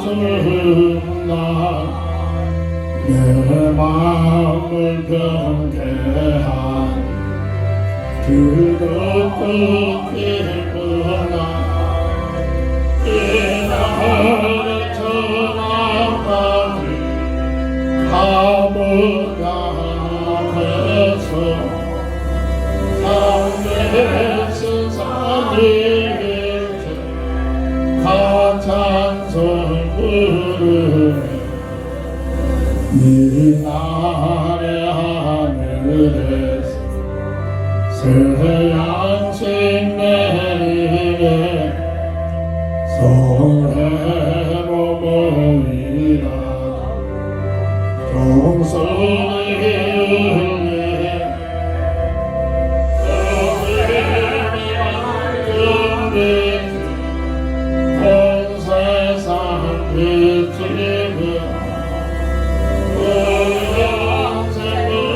주나 내 마음을 경계한 그것도 기쁘나 이 나를 전하다니 아무가 돼서 삶의 세상에 가찬송 부르네 이 날의 하늘에서 새 양식 내리네 성회로 모이라 종소리 울리네 온 세상 비치며 영생을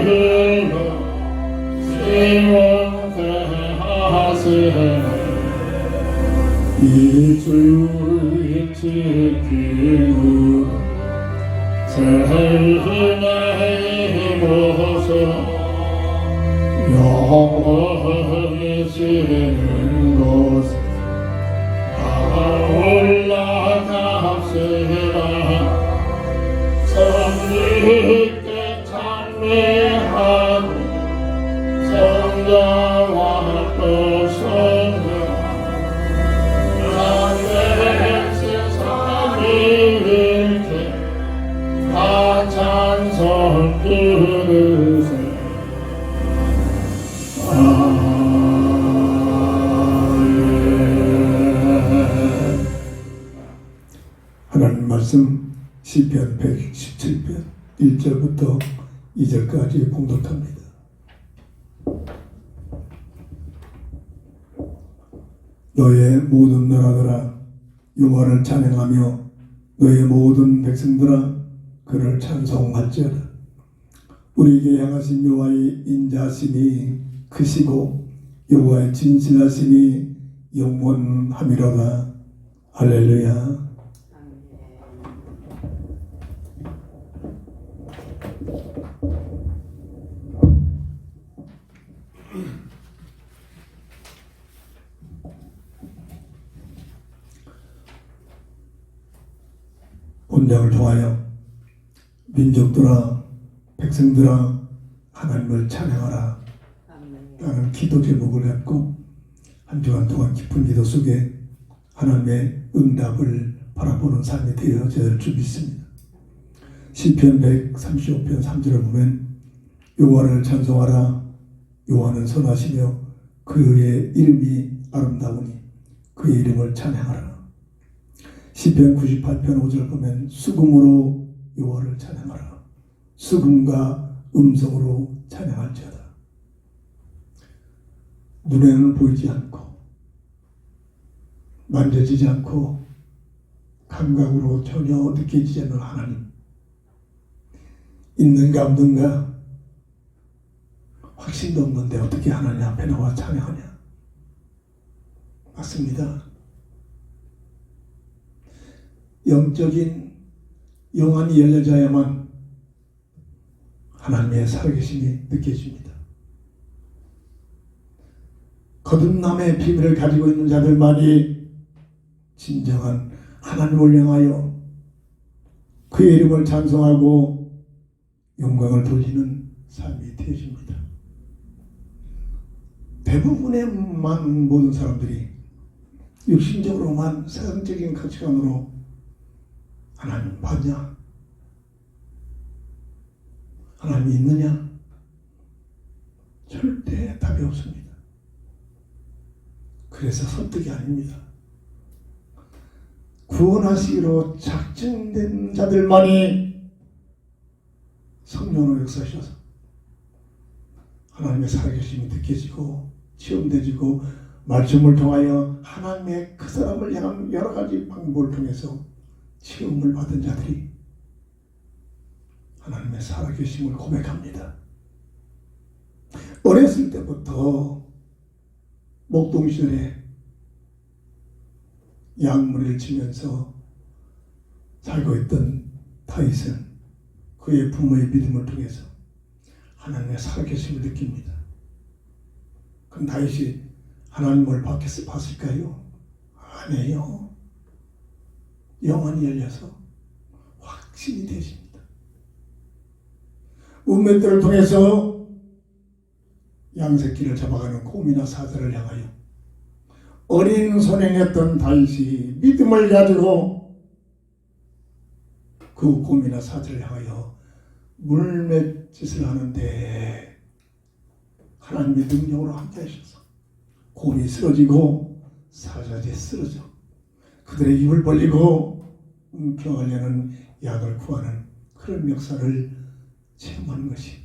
흘러 시원케 하시네 이 주의 지키고 세인의 모습 영원히 쉬는 곳 올라갑시다 성리께 찬미하고 성자와 또 성령 삶의 세상이 이렇게 다 찬송 부르세 하나님 말씀 시편 117편 1절부터 2절까지 봉독합니다. 너의 모든 나라들아 여호와를 찬양하며 너의 모든 백성들아 그를 찬송할지어다. 우리에게 향하신 여호와의 인자하심이 크시고 여호와의 진실하심이 영원함이로다. 할렐루야. 본장을 통하여 민족들아 백성들아 하나님을 찬양하라 라는 기도 제목을 갖고 한 주간 동안 깊은 기도 속에 하나님의 응답을 바라보는 삶이 되어질 줄 믿습니다. 시편 135편 3절을 보면 여호와를 찬송하라. 여호와는 선하시며 그의 이름이 아름다우니 그의 이름을 찬양하라. 시편 98편 5절 보면 수금으로 여호와를 찬양하라. 수금과 음성으로 찬양할지어다. 눈에는 보이지 않고 만져지지 않고 감각으로 전혀 느껴지지 않는 하나님, 있는가 없는가 확신도 없는데 어떻게 하나님 앞에 나와 찬양하냐? 맞습니다. 영적인 영안이 열려져야만 하나님의 살아계심이 느껴집니다. 거듭남의 비밀을 가지고 있는 자들만이 진정한 하나님을 향하여 그의 이름을 찬송하고 영광을 돌리는 삶이 되어집니다. 대부분의 모든 사람들이 육신적으로만 세상적인 가치관으로 하나님 봤냐? 하나님이 있느냐? 절대 답이 없습니다. 그래서 설득이 아닙니다. 구원하시기로 작정된 자들만이 성령으로 역사하셔서 하나님의 살아계심이 느껴지고 체험되지고 말씀을 통하여 하나님의 그 사람을 향한 여러 가지 방법을 통해서 체험을 받은 자들이 하나님의 살아계심을 고백합니다. 어렸을 때부터 목동시절에 양무리를 치면서 살고 있던 다윗은 그의 부모의 믿음을 통해서 하나님의 살아계심을 느낍니다. 그럼 다윗이 하나님을 봤을까요? 아니에요. 영안이 열려서 확신이 되십니다. 문мет들을 통해서 양새끼를 잡아가는 곰이나 사자를 향하여 어린 소년이었던 다윗이 믿음을 가지고 그 곰이나 사자를 향하여 물맷짓을 하는데 하나님의 능력으로 함께 하셔서 곰이 쓰러지고 사자들이 쓰러져 그들의 입을 벌리고 병하려는 약을 구하는 그런 역사를 체험하는 것이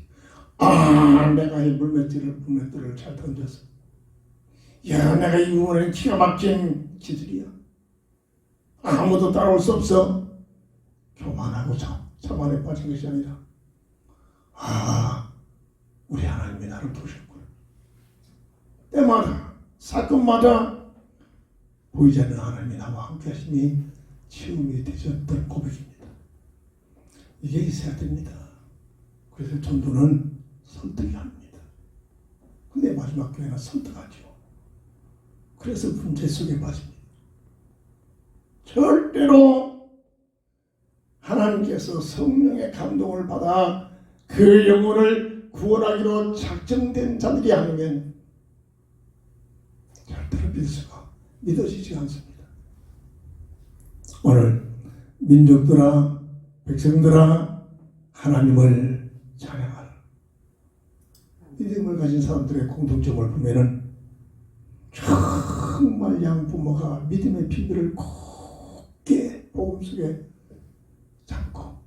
내가 이 물맷돌을 잘 던져서 내가 이 부분은 기가 막힌 기술이야. 아무도 따라올 수 없어. 교만하고 자만에 빠진 것이 아니라 우리 하나님이 나를 도우셨구나. 때마다 사건마다 보이지 않는 하나님이 나와 함께 하심이 체험이 되셨던 고백입니다. 이게 있어야 됩니다. 그래서 전도는 설득이 합니다. 근데 마지막 교회는 설득하죠. 그래서 문제 속에 빠집니다. 절대로 하나님께서 성령의 감동을 받아 그 영혼을 구원하기로 작정된 자들이 아니면 절대로 믿어지지 않습니다. 오늘 민족들아, 백성들아, 하나님을 찬양하라. 믿음을 가진 사람들의 공통점을 보면은 정말 양부모가 믿음의 비밀을 굳게 복음 속에 잡고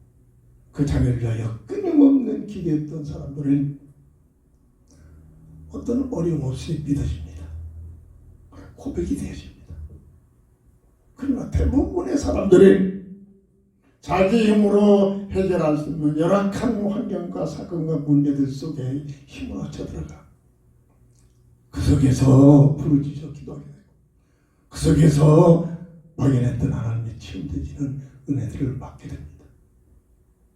그 자녀를 위하여 끊임없는 기도했던 사람들은 어떤 어려움 없이 믿어집니다. 고백이 되어집니다. 그러나 대부분의 사람들은 자기 힘으로 해결할 수 없는 열악한 환경과 사건과 문제들 속에 힘으로 쳐들어가 그 속에서 부르짖어 기도하게 되고 그 속에서 막연했던 하나님의 체험되지는 은혜들을 받게 됩니다.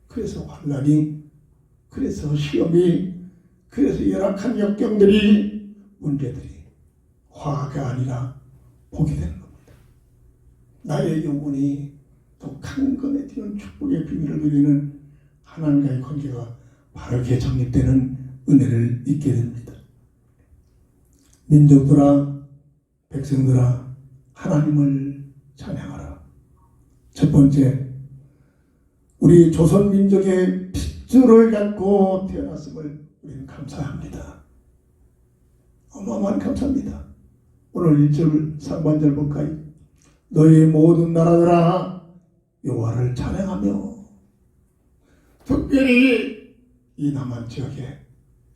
그래서 환난이, 그래서 시험이, 그래서 열악한 역경들이, 문제들이 화가 아니라 복이 되는 겁니다. 나의 영혼이 또 강건해지는 축복의 비밀을 누리는 하나님과의 관계가 바르게 정립되는 은혜를 잊게 됩니다. 민족들아, 백성들아, 하나님을 찬양하라. 첫 번째, 우리 조선 민족의 핏줄을 갖고 태어났음을 우리는 감사합니다. 어마어마한 감사합니다. 오늘 1절 상반절 볼까요? 너희 모든 나라들아 여호와를 찬양하며. 특별히 이 남한 지역에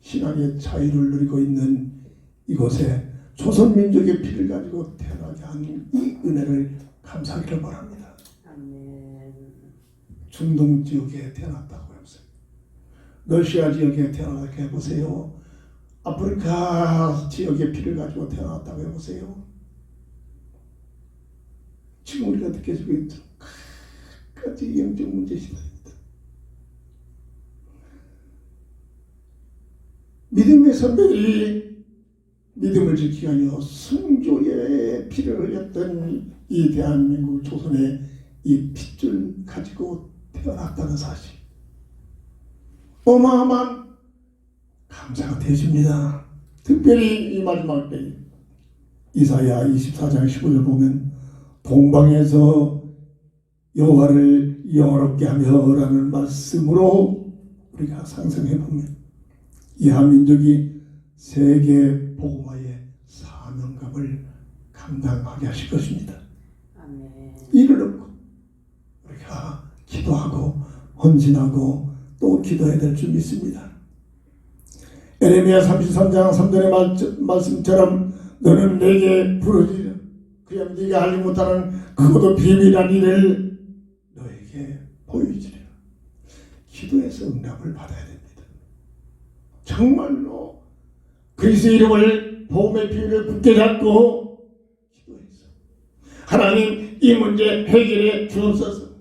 신앙의 자유를 누리고 있는 이곳에 조선 민족의 피를 가지고 태어나게 한 이 은혜를 감사하기를 바랍니다. 아멘. 중동 지역에 태어났다고 해보세요. 러시아 지역에 태어났다고 해보세요. 아프리카 지역의 피를 가지고 태어났다고 해보세요. 지금 우리가 느껴지고 있죠. 끝까지 영적 문제시다입니다. 믿음의 선배들이 믿음을 지키기 위하여 순교의 피를 흘렸던 이 대한민국 조선의 이 핏줄 가지고 태어났다는 사실, 어마어마한 감사가 되십니다. 특별히 이 마지막 때 이사야 24장 15절 보면 동방에서 여호와를 영화롭게 하며 라는 말씀으로 우리가 상상해 보면 이 한민족이 세계 복음화의 사명감을 감당하게 하실 것입니다. 아멘. 이를 놓고 우리가 기도하고 헌신하고 또 기도해야 될 줄 믿습니다. 에레미야 33장 3절의 말씀처럼 너는 내게 부르짖으라. 그럼 네가 알지 못하는 크고도 비밀한 일을 너에게 보여주리라. 기도해서 응답을 받아야 됩니다. 정말로 그리스도의 이름을 복음의 비밀을 굳게 잡고 기도해서 하나님 이 문제 해결해 주옵소서.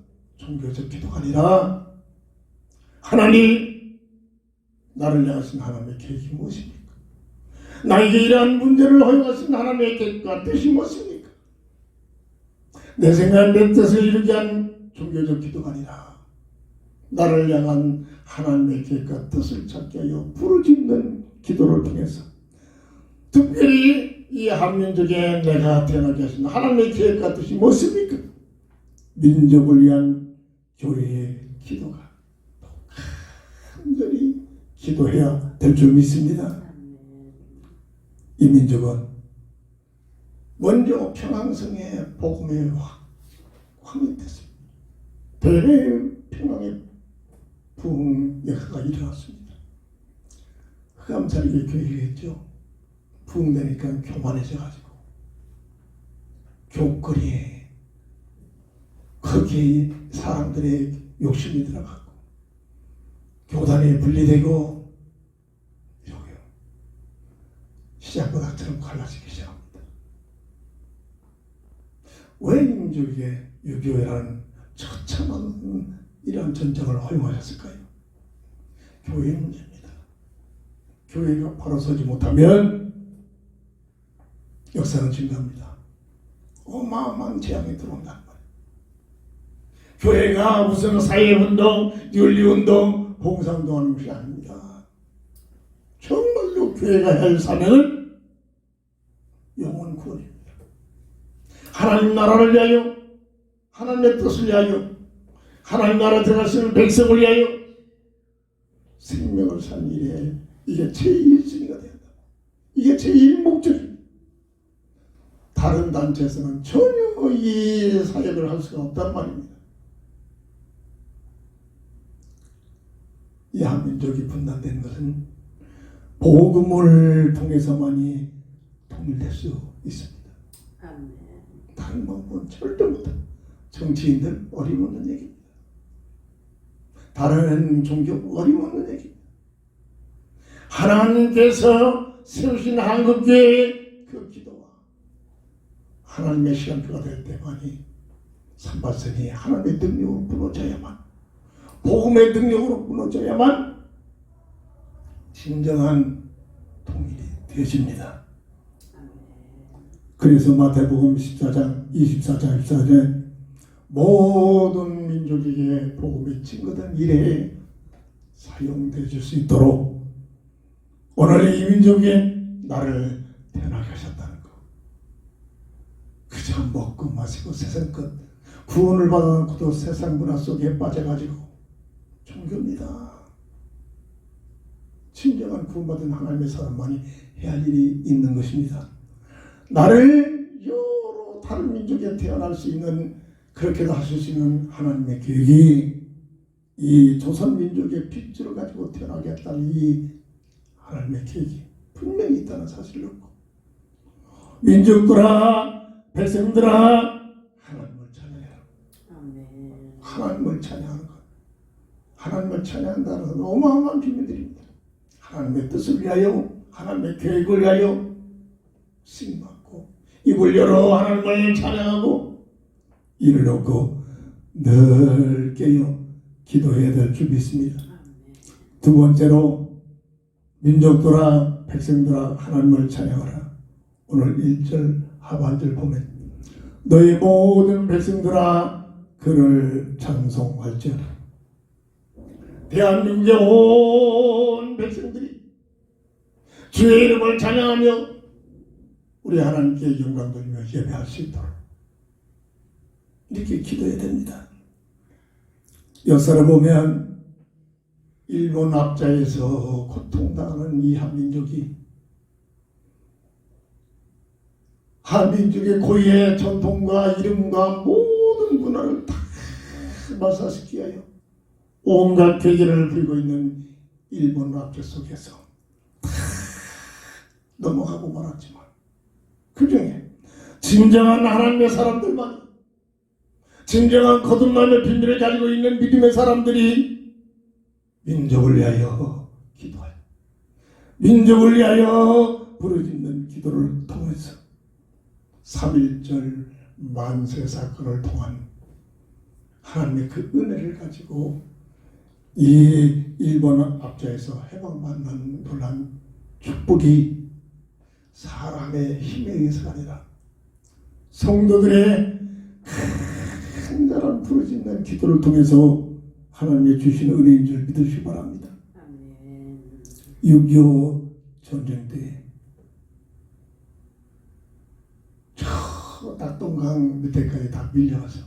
종교적 기도가 아니라 하나님, 나를 향하신 하나님의 계획이 무엇입니까? 나에게 이러한 문제를 허용하신 하나님의 계획과 뜻이 무엇입니까? 내 생각, 내 뜻을 이루게 한 종교적 기도가 아니라 나를 향한 하나님의 계획과 뜻을 찾게 하여 부르짖는 기도를 통해서 특별히 이 한민족에 내가 태어나게 하신 하나님의 계획과 뜻이 무엇입니까? 민족을 위한 교회의 기도가 간절히 기도해야 될 줄 믿습니다. 이 민족은 먼저 평안성의 복음의 황이 됐습니다. 대평양의 부흥 역사가 일어났습니다. 흑암살이의 교회겠죠. 부흥되니까 교만해져가지고 교거리에 거기에 사람들의 욕심이 들어가고 교단에 분리되고 이러고요. 시작바닥처럼 갈라지기 시작합니다. 왜 민족에게 6.25라는 처참한 이러한 전쟁을 허용하셨을까요? 교회의 문제입니다. 교회가 바로 서지 못하면 역사는 증가합니다. 어마어마한 재앙이 들어온다는 말이에요. 교회가 무슨 사회운동, 윤리운동, 봉사운동 하는 것이 아닙니다. 정말로 교회가 할 사명은 영혼 구원입니다. 하나님 나라를 위하여, 하나님의 뜻을 위하여, 하나님 나라 들어가시는 백성을 위하여 생명을 산 일에 이게 제1순위가 된다. 이게 제1목적입니다. 다른 단체에서는 전혀 이 사역을 할 수가 없단 말입니다. 이 한민족이 분단된 것은 복음을 통해서만이 통일될 수 있습니다. 아멘. 다른 방법은 절대 못합니다. 정치인들 어림없는 얘기입니다. 다른 종교 어림없는 얘기입니다. 하나님께서 세우신 한국교회의 그 기도와 하나님의 시간표가 될 때만이 산바선이 하나님의 능력으로 무너져야만, 복음의 능력으로 무너져야만 진정한 통일이 되어집니다. 그래서 마태복음 14장 24장 24절에 모든 민족에게 복음이 증거된 일에 사용되어질 수 있도록 오늘 이 민족에 나를 태어나게 하셨다는 것. 그저 먹고 마시고 세상 것 구원을 받아놓고도 세상 문화 속에 빠져가지고 종교입니다. 진정한 구원받은 하나님의 사람만이 해야 할 일이 있는 것입니다. 나를 여러 다른 민족에 태어날 수 있는, 그렇게도 하실 수 있는 하나님의 계획이 이 조선민족의 핏줄을 가지고 태어나게 했다는 이 하나님의 계획이 분명히 있다는 사실을 얻고, 민족들아, 백성들아, 하나님을 찬양해라. 하나님을 찬양하는 것, 하나님을 찬양한다는 것은 어마어마한 비밀들입니다. 하나님의 뜻을 위하여, 하나님의 계획을 위하여 쓰임받고 입을 열어 하나님을 찬양하고 이를 얻고 늘 깨어 기도해야 될 줄 믿습니다. 두 번째로 민족들아, 백성들아, 하나님을 찬양하라. 오늘 1절 하반절 보면 너희 모든 백성들아 그를 찬송할지어다. 대한민국의 온 백성들이 주의 이름을 찬양하며 우리 하나님께 영광 돌리며 예배할 수 있도록 이렇게 기도해야 됩니다. 역사를 보면 일본 압자에서 고통당하는 이 한민족이 한민족의 고유의 전통과 이름과 모든 문화를 다 말살시키기 위하여 온갖 괴계를 부리고 있는 일본 압제 속에서 다 넘어가고 말았지만 그 중에 진정한 하나님의 사람들만, 진정한 거듭남의 비밀을 가지고 있는 믿음의 사람들이 민족을 위하여 기도하여 민족을 위하여 부르짖는 기도를 통해서 3.1절 만세 사건을 통한 하나님의 그 은혜를 가지고 이 일본 압자에서 해방받는 놀란 축복이 사람의 힘에 의해서가 아니라 성도들의 간절한 부르짖는 기도를 통해서 하나님의 주신 은혜인 줄 믿으시기 바랍니다. 아멘. 6.25 전쟁 때 저 낙동강 밑에까지 다 밀려가서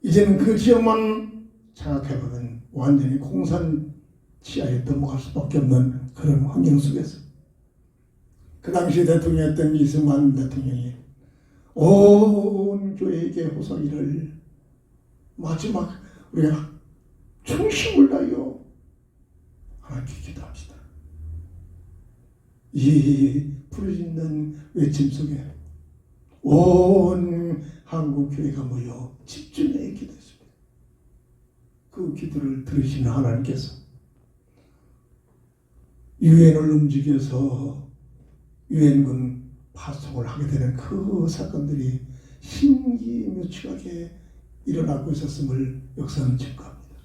이제는 그 지역만 장악해보면 완전히 공산 지하에 넘어갈 수밖에 없는 그런 환경 속에서 그 당시 대통령이었던 이승만 대통령이 온 교회에게 호소기를 마지막 우리가 중심을 다하여 하나님께 기도합시다. 이 부르짖는 외침 속에 온 한국 교회가 모여 집중해 기도했습니다. 그 기도를 들으시는 하나님께서 유엔을 움직여서 유엔군 파송을 하게 되는 그 사건들이 신기묘측하게 일어나고 있었음을 역사는 증거합니다.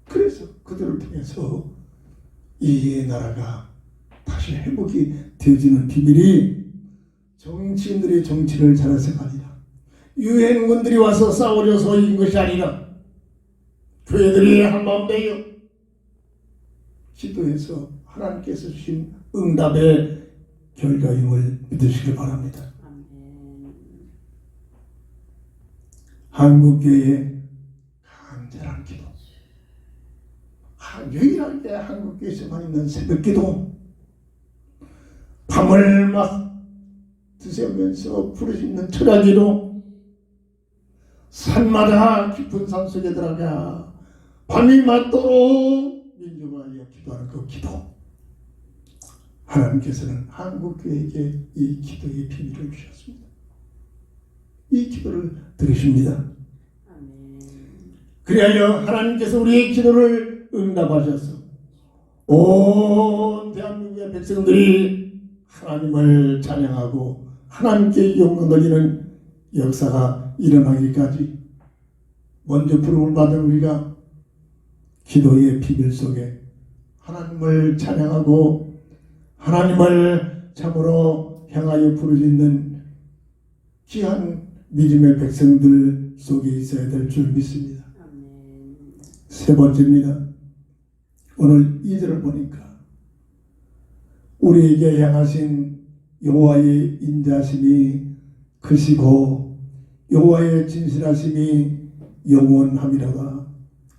그래서 그들을 통해서 이 나라가 다시 회복이 되어지는 비밀이 정치인들의 정치를 잘해서가 아니라 유엔군들이 와서 싸우려서 이긴 것이 아니라 교회들이 한마음 되어 기도해서 하나님께서 주신 응답의 결과임을 믿으시길 바랍니다. 아멘. 한국교회의 간절한 기도, 유일하게 한국교회에서만 있는 새벽기도, 밤을 막 드세우면서 부르짖는 철야기도, 산마다 깊은 산 속에 들어가 밤이 맞도록 민족을 기도하는 그 기도, 하나님께서는 한국교회에게 이 기도의 비밀을 주셨습니다. 이 기도를 들으십니다. 아멘. 그리하여 하나님께서 우리의 기도를 응답하셔서 온 대한민국의 백성들이 하나님을 찬양하고 하나님께 영광 돌리는 역사가 일어나기까지 먼저 부름을 받은 우리가 기도의 비밀 속에 하나님을 찬양하고 하나님을 참으로 향하여 부르짖는 귀한 믿음의 백성들 속에 있어야 될 줄 믿습니다. 아멘. 세 번째입니다. 오늘 2절을 보니까 우리에게 향하신 여호와의 인자심이 크시고 여호와의 진실하심이 영원함이라가.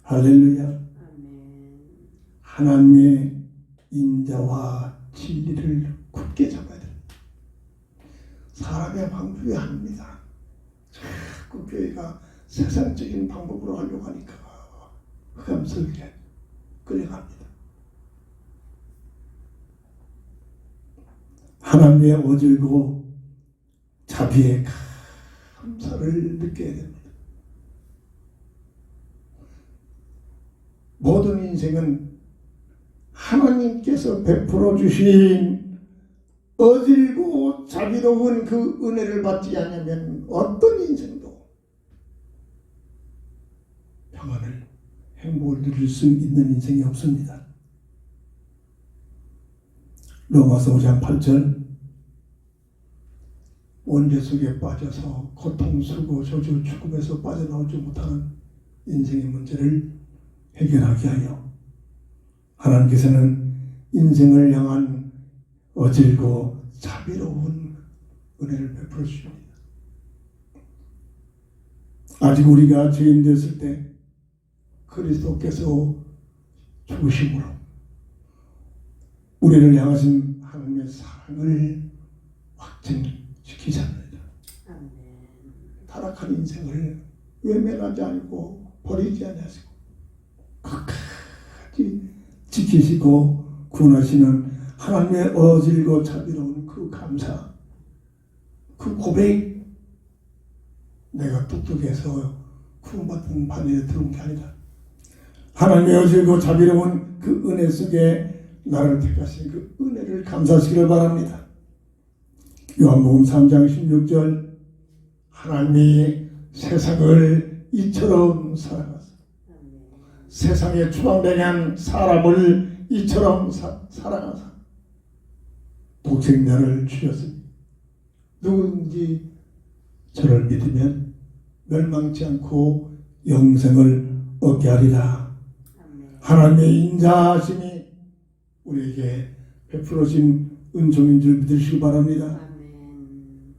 할렐루야. 아멘. 하나님의 인자와 진리를 굳게 잡아야 됩니다. 사람의 방법이 아닙니다. 자꾸 교회가 세상적인 방법으로 하려고 하니까 흑암스럽게 끌려갑니다. 하나님의 어질고 자비의 감사를 느껴야 됩니다. 모든 인생은 하나님께서 베풀어 주신 어질고 자비로운 그 은혜를 받지 않으면 어떤 인생도 평안을, 행복을 누릴 수 있는 인생이 없습니다. 로마서 5장 8절, 원죄 속에 빠져서 고통, 수고, 저주, 죽음에서 빠져나오지 못하는 인생의 문제를 해결하게 하여 하나님께서는 인생을 향한 어질고 자비로운 은혜를 베풀어 주십니다. 아직 우리가 죄인 되었을 때 그리스도께서 죽으심으로 우리를 향하신 하나님의 사랑을 확증시키셨습니다. 아멘. 타락한 인생을 외면하지 않고 버리지 않으시고 끝까지 지키시고 구원하시는 하나님의 어질고 자비로운 그 감사, 그 고백, 내가 똑똑해서 구원받은 반열에 들어온 게 아니라 하나님의 어질고 자비로운 그 은혜 속에 나를 택하신 그 은혜를 감사하시기를 바랍니다. 요한복음 3장 16절, 하나님이 세상을 이처럼 사랑하사 세상에 추방되게 한 사람을 이처럼 사랑하사 독생자를 주셨으니 누구든지 저를 믿으면 멸망치 않고 영생을 얻게 하리라. 하나님의 인자하심이 우리에게 베풀어진 은총인 줄 믿으시기 바랍니다. 아멘.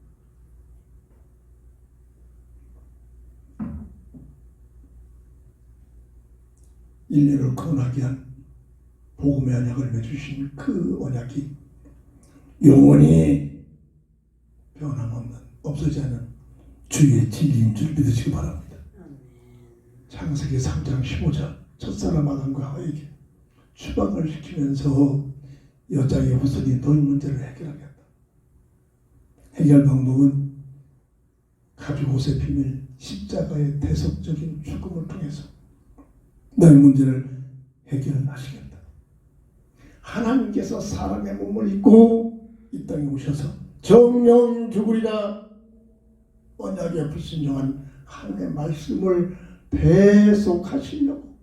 인류를 구원하기 위한 복음의 언약을 맺으신 그 언약이 영원히 변함없는 없어지지 않은 주의 진리인 줄 믿으시기 바랍니다. 창세기 3장 15절 첫사람 아담과 하에게 추방을 시키면서 여자의 후손이 노인 문제를 해결하겠다. 해결 방법은 가죽 옷의 비밀 십자가의 대속적인 죽음을 통해서 너의 문제를 해결하시겠다. 하나님께서 사람의 몸을 입고 이 땅에 오셔서 정령 죽으리라 언약에 불순종한 하나님의 말씀을 배속하시려고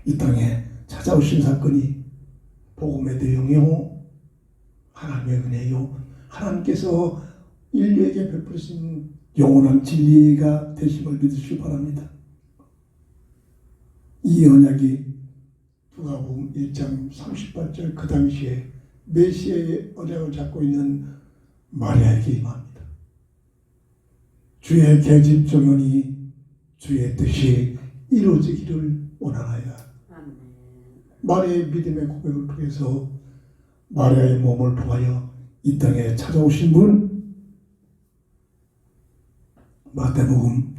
이 땅에 찾아오신 사건이 복음의 내용이요 하나님의 은혜요 하나님께서 인류에게 베푸신 영원한 진리가 되심을 믿으시기 바랍니다. 이 언약이 누가복음 1장 38절 그 당시에 메시아의 언약을 잡고 있는 마리아에게 임합니다. 주의 계집 종연이 주의 뜻이 이루어지기를 원하나이다. 마리아의 믿음의 고백을 통해서 마리아의 몸을 통하여 이 땅에 찾아오신 분 마태복음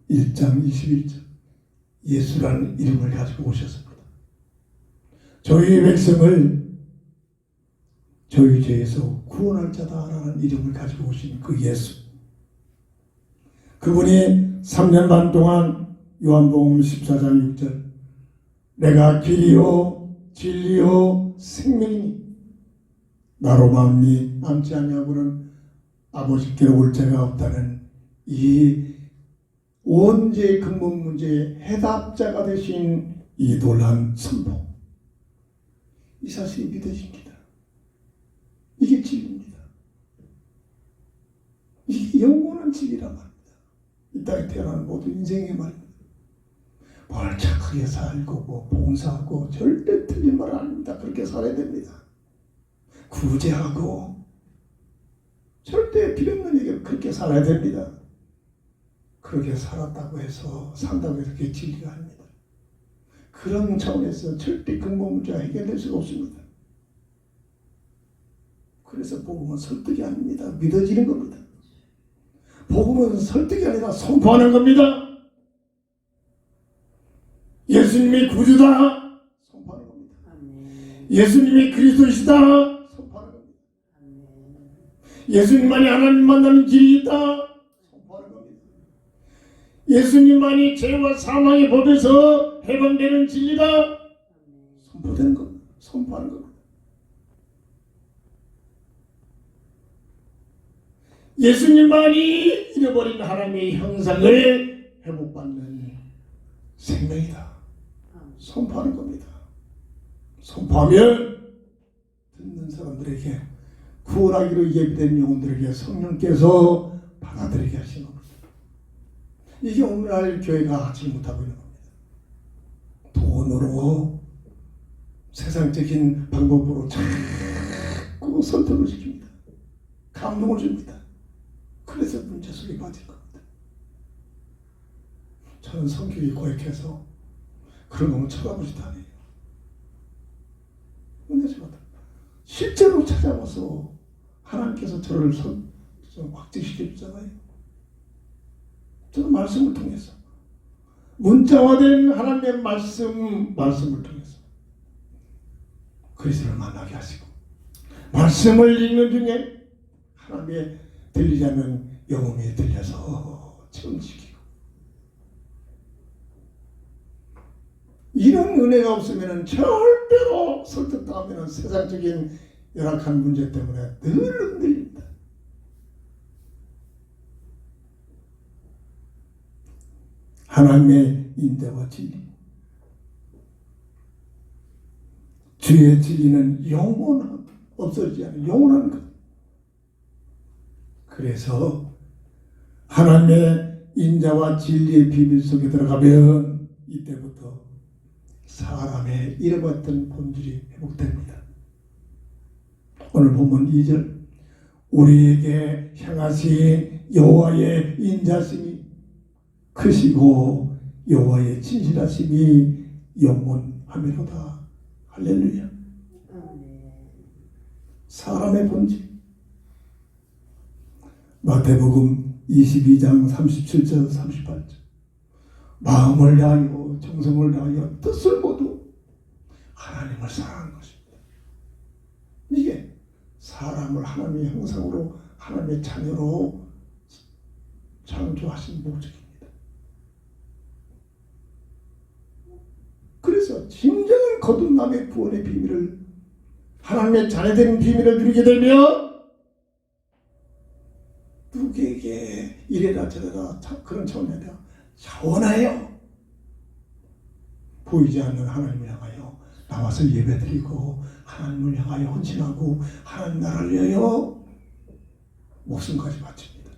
1장 21절 예수라는 이름을 가지고 오셨습니다. 저희 백성을 저희 죄에서 구원할 자다라는 이름을 가지고 오신 그 예수 그분이 3년 반 동안 요한복음 14장 6절 내가 길이요 진리요 생명이니 나로 마음이 남지 아니하고는 아버지께로 올 자가 없다는 이 원죄의 근본 문제의 해답자가 되신 이 놀라운 선포 이 사실이 믿어집니다. 이게 진리입니다. 이게 영원한 진리란 말입니다. 이 땅에 태어나는 모든 인생의 말입니다. 뭘 착하게 살고 뭐 봉사하고 절대 틀린 말 아닙니다. 그렇게 살아야 됩니다. 구제하고 절대 필요없는 얘기를 그렇게 살아야 됩니다. 그렇게 살았다고 해서 산다고 해서 그게 진리가 아닙니다. 그런 차원에서 절대 근본 문제가 해결될 수가 없습니다. 그래서 복음은 설득이 아닙니다. 믿어지는 겁니다. 복음은 설득이 아니라 선포하는 겁니다. 예수님이 구주다 선포하는 겁니다. 예수님이 그리스도이시다 선포하는 겁니다. 예수님만이 하나님 만나는 길이 있다 선포하는 겁니다. 예수님만이 죄와 사망의 법에서 해방되는 진리다 선포되는 겁니다. 선포하는 겁니다. 예수님만이 잃어버린 하나님의 형상을 회복받는 생명이다 선포하는 겁니다. 선포하면 듣는 사람들에게 구원하기로 예비된 영혼들에게 성령께서 받아들이게 하신 겁니다. 이게 오늘날 교회가 하지 못하고 있는 겁니다. 돈으로 세상적인 방법으로 자꾸 설득을 시킵니다. 감동을 줍니다. 그래서 문제 속에 빠질 겁니다. 저는 성격이 고약해서 그런 놈은 쳐다보지도 않아요. 근데 제가 실제로 찾아와서 하나님께서 저를 확증시켜 주잖아요. 저는 말씀을 통해서 문자화된 하나님의 말씀을 통해서 그리스도를 만나게 하시고 말씀을 읽는 중에 하나님의 들리지 않는 영혼이 들려서 체험시키고 이런 은혜가 없으면 절대로 설득당하면 세상적인 열악한 문제 때문에 늘 흔들립니다. 하나님의 인자와 진리. 주의 진리는 영원한, 없어지지 않는 영원한 것. 그래서 하나님의 인자와 진리의 비밀 속에 들어가면 이때부터 사람의 잃어버렸던 본질이 회복됩니다. 오늘 본문 2절, 우리에게 향하신 여호와의 인자심이 크시고 여호와의 진실하심이 영원하미로다. 할렐루야. 사람의 본질. 마태복음 22장 37절 38절, 마음을 다하여 정성을 다하여 뜻을 모두 하나님을 사랑하는 것입니다. 이게 사람을 하나님의 형상으로 하나님의 자녀로 창조하신 목적입니다. 그래서 진정한 거듭남의 구원의 비밀을, 하나님의 자녀된 비밀을 누리게 되면 누구에게 이래라 저래라 그런 차원이 아니라 차원하여 보이지 않는 하나님을 향하여 나와서 예배드리고 하나님을 향하여 헌신하고 하나님 나라를 위하여 목숨까지 바칩니다.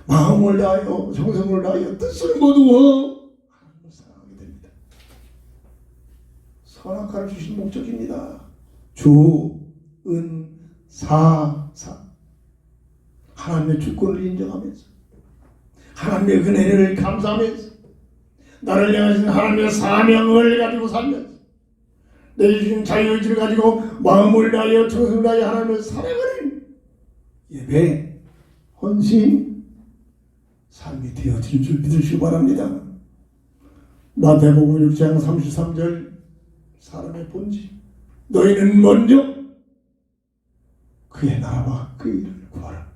마음을 다하여 정성을 다하여 뜻을 모두 하나님을 사랑하게 됩니다. 선악과를 주신 목적입니다. 주, 은, 사. 하나님의 주권을 인정하면서 하나님의 은혜를 감사하면서 나를 향하신 하나님의 사명을 가지고 살면서 내 주신 자유의지를 가지고 마음을 다하여 정성을 다하여 하나님을 사랑하는 예배, 헌신, 삶이 되어지는 줄 믿으시기 바랍니다. 마태복음 6장 33절, 사람의 본질, 너희는 먼저 그의 나라와 그 일을 구하라.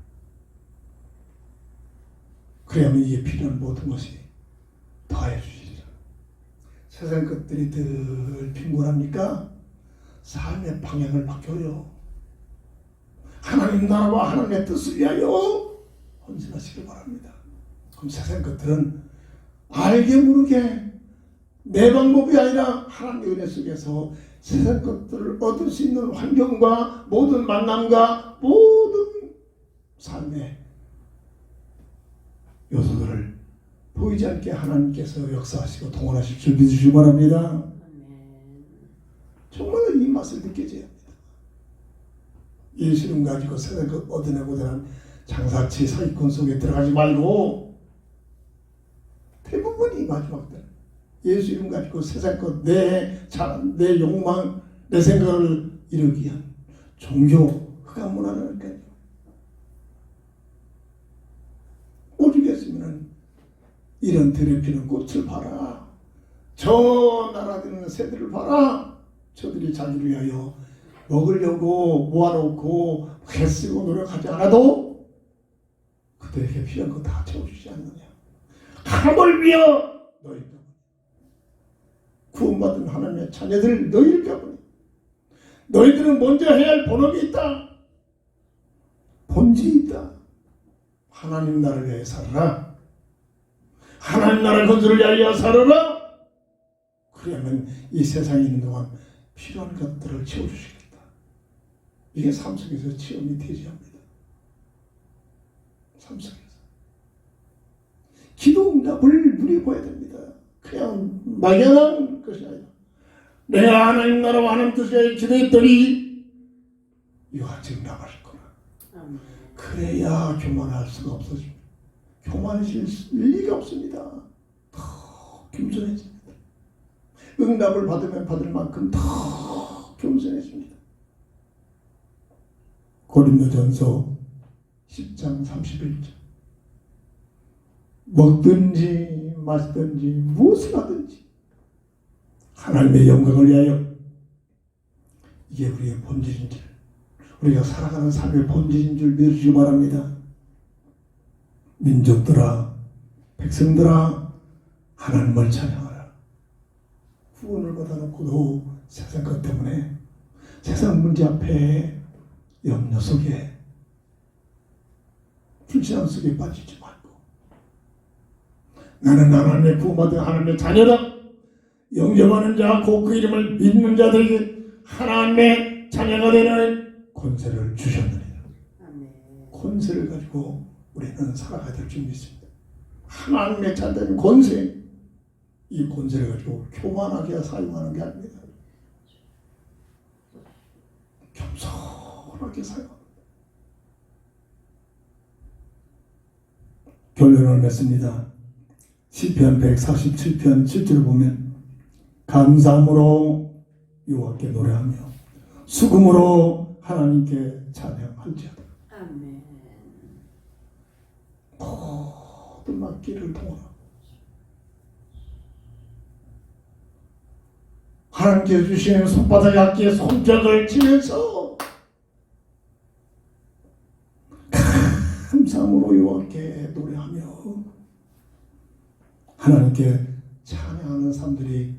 그래야만 이에 필요한 모든 것이 더하여 주시리라. 세상 것들이 늘 빈곤합니까? 삶의 방향을 바뀌어요. 하나님 나라와 하나님의 뜻을 위하여 헌신하시길 바랍니다. 그럼 세상 것들은 알게 모르게 내 방법이 아니라 하나님의 은혜 속에서 세상 것들을 얻을 수 있는 환경과 모든 만남과 모든 삶의 요소들을 보이지 않게 하나님께서 역사하시고 동원하실 줄 믿으시기 바랍니다. 정말로 이 맛을 느껴져야 합니다. 예수님 가지고 세상 것 얻어내고자 하는 장사치 사기꾼 속에 들어가지 말고, 대부분이 마지막 때는 예수 이름 가지고 세상 것, 내 욕망, 내 생각을 이루기 위한 종교, 흑암 문화라니까요. 오죽했으면 이런 들에 피는 꽃을 봐라, 저 날아드는 새들을 봐라, 저들이 자기를 위하여 먹으려고 모아놓고 애쓰고 노력하지 않아도 그들에게 필요한 거 다 채워주지 않느냐. 하나님을 위하여 너희가 구원받은 하나님의 자녀들 너희를 가보니 너희들은 먼저 해야 할 본업이 있다. 본질이 있다. 하나님 나라를 위하여 살아라. 하나님 나라 건설을 위하여 살아라. 그러면 이 세상에 있는 동안 필요한 것들을 채워주시겠다. 이게 삶 속에서 체험이 되어야 합니다. 삶 속에서 기도 응답을 누려봐야 됩니다. 그냥 막연한 것이 아니라 내가 하나님 나라와 하나님 뜻에 기도했더니 이와 지금 나가실 거라. 그래야 교만할 수가 없어집니다. 교만하실 리가 없습니다. 더 겸손해집니다. 응답을 받으면 받을 만큼 더 겸손해집니다. 고린도전서 10장 31절, 먹든지 마시든지 무엇을 하든지 하나님의 영광을 위하여, 이게 우리의 본질인 줄, 우리가 살아가는 삶의 본질인 줄 믿으시기 바랍니다. 민족들아, 백성들아, 하나님을 찬양하라. 구원을 받아놓고도 세상 것 때문에 세상 문제 앞에 염려 속에 불신앙 속에 빠지지 말고 나는 하나님의 구원받은 하나님의 자녀다. 영접하는 자, 곧 그 이름을 믿는 자들에게 하나님의 자녀가 되는 권세를 주셨느니라. 아멘. 권세를 가지고 우리는 살아가야 될 줄 믿습니다. 하나님의 자녀된 권세, 이 권세를 가지고 교만하게 사용하는 게 아닙니다. 겸손하게 사용합니다. 결론을 맺습니다. 시편 147편 7절을 보면 감사함으로 여호와께 노래하며 수금으로 하나님께 찬양할지어다. 아멘. 모든 악기를 동원하고 하나님께 주시는 손바닥 악기에 손뼉을 치면서 감사함으로 여호와께 노래하며 하나님께 찬양하는 사람들이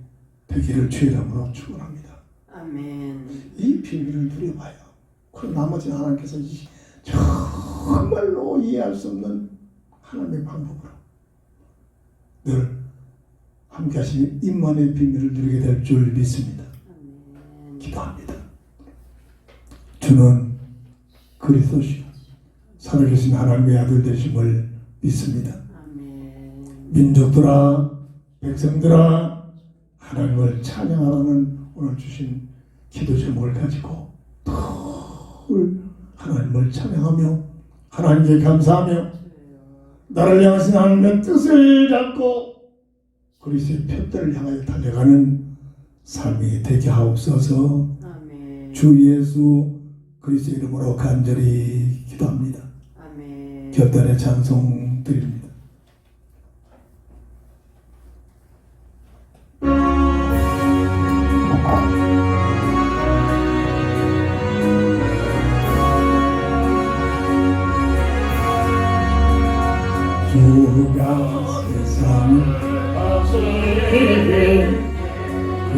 되기를 주의 이름으로 축원합니다. 아멘. 이 비밀을 누려봐요. 그럼 나머지는 하나님께서 정말로 이해할 수 없는 하나님의 방법으로 늘 함께 하시는 임만의 비밀을 누리게 될 줄 믿습니다. 아멘. 기도합니다. 주는 그리스도시요 살아계신 하나님의 아들 되심을 믿습니다. 아멘. 민족들아, 백성들아, 하나님을 찬양하라는 오늘 주신 기도 제목을 가지고 늘 하나님을 찬양하며 하나님께 감사하며 나를 향하신 하나님의 뜻을 잡고 그리스도의 표대를 향하여 달려가는 삶이 되게 하옵소서. 아멘. 주 예수 그리스도 이름으로 간절히 기도합니다. 아멘. 결단의 찬송 드립니다. 주가 세상을 다스리는 그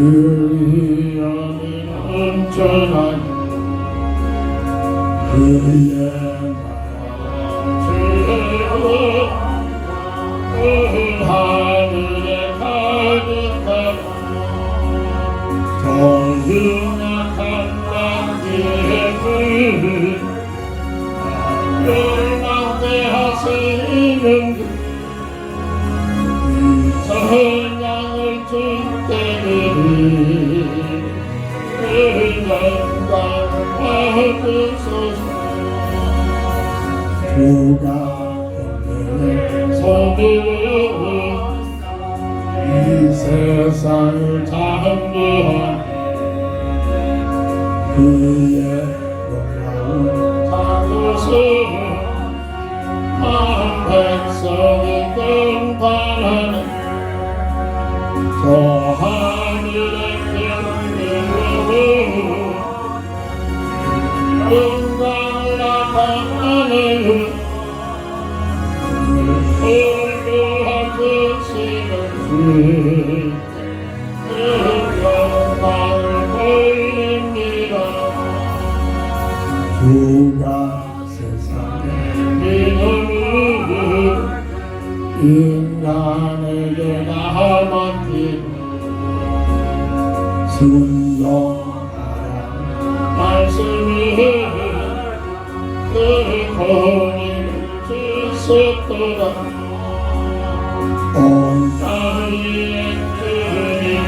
영이 넘쳐난 그의 주여 하늘에 가득한 정중한 강단기를 멸망대하시는 선양을 줄 때는 그 영광을 받으소서. 주가 오늘의 소비로 이 세상을 장구한 그의 놀라운 자도서 한 백성이 등반하는 저 하늘의 별들로 영광을 나타내는 얼굴 하시는 주 그 영광을 보입니다. 주가 세상에 이놈은 인간에게 나만큼 순종하라 말씀이 그 공의를 주셨도다. 온 나의 주님의